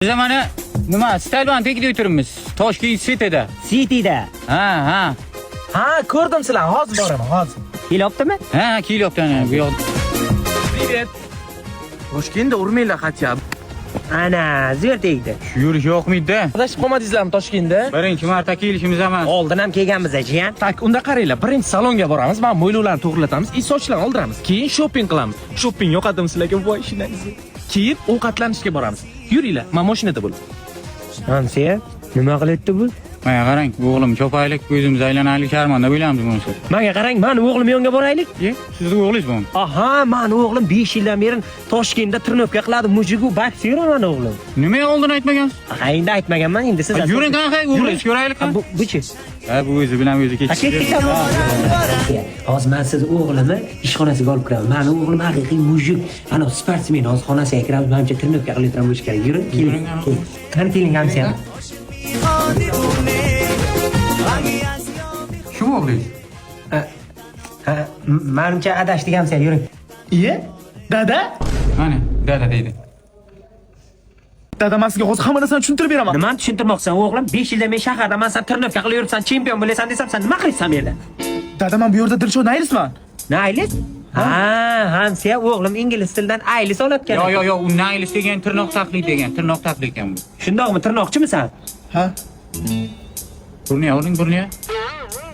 Biz mana nima stadion tagida o'tiribmiz. Toshkent City'da. City'da. Ha. Ha, ko'rdim sizlar. Hozir boraman, hozir. Kelyaptimi? Ha, kelyapti bu yoq. Привет. Toshkentda urmanglar xatya. Ana, zo'r tegdi. Shu yurish yo'qmidi? Adashib qolmadingizlarmi Toshkentda? Birinchi marta kelishimiz emas. Oldin ham kelganmiz jiyan. Tak, unda qaranglar, birinchi salonga boramiz, mana mo'ylovlarni to'g'rilatamiz, sochlarni oldiramiz. Keyin shopping qilamiz. Shopping yoqadimi sizlarga voy ishingizni? Keyin ovqatlanishga boramiz. Yuringlar, men mashinada bo'laman. Hamsiya, nima qilyapti bu? Mana qarang, o'g'lim chopaylik, ko'zimiz aylanaylik, sharmanda bo'lamiz bunisi. Menga qarang, meni o'g'lim yonga boraylik. Sizning o'g'lingiz bu. Aha, meni o'g'lim 5 yildan beri Toshkentda tirnovka qiladi, mujigu boksyor meni o'g'lim. Nimaga oldin aytmagansiz? Ha, endi aytmaganman, endi siz. Yuring qanaqa o'g'lingiz ko'raylik. Bu-chi? Ha, bu o'zi bilan o'zi ketishdi. Hozir men siz o'g'limni ishxonasiga olib kiraman. Meni o'g'lim haqiqiy mujik. Ana sportsmen, hozir xonasiga kiramiz, menimcha tirnovka qilayotgan bo'lish kerak. Yuring, keling. Qani keling hamsiya. Shu o'g'lingiz. Ha, menimcha adashdik hamsiya, yuring. Iye? Dada? Mana, dada deydi. Dada, men sizga hozir hamma narsani tushuntirib beraman. Nimani tushuntirmoqsan o'g'lim? 5 yildan men shaharda men sen tirnovka qilib yuribsan, chempion bo'lasan desam, sen nima qilasan bu yerda? Dada, men bu yerda dilshod naylisman. Naylis? Ha, hamsiya o'g'lim ingliz tilidan aylis olayotgan. Yo, u naylis degan tirnoq taqlid degan, tirnoq taqlid ekan bu. Shundoqmi, tirnoqchimisan? Ha? Burniga uring, burniga.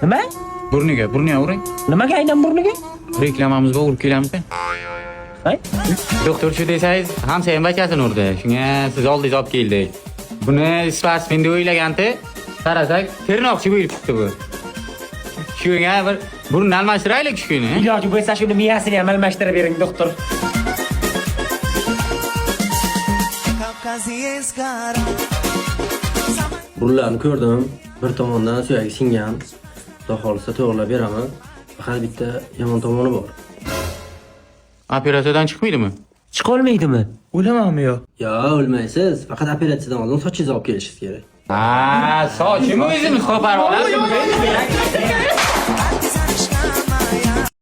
Nima? Burniga uring. Nimaga aynan burniga? Reklamamizga urib kelamiz-da. Hay? Doktor shu desangiz, hamsa ham bakasini urdi. Shunga siz oldingiz olib keldik. Buni sportsmen deb o'ylaganda, qarasak, tirnoqchi bo'lib chiqdi bu. Shunga bir burun almashtiraylik shu kuni. Iloji bo'lsa shuni miyasini ham almashtirib bering, doktor. Burlarni ko'rdim. Bir tomondan suyagi singan. Xudo xolisa to'g'rilab beraman. Faqat bitta yomon tomoni bor. Operatsiyadan chiqmaydimi? Chiqolmaydimi? O'lamanmi yo? Yo, o'lmaysiz. Faqat operatsiyadan oldin sochingizni olib kelishingiz kerak. Ha, sochimi o'zimiz qo'parib olamiz.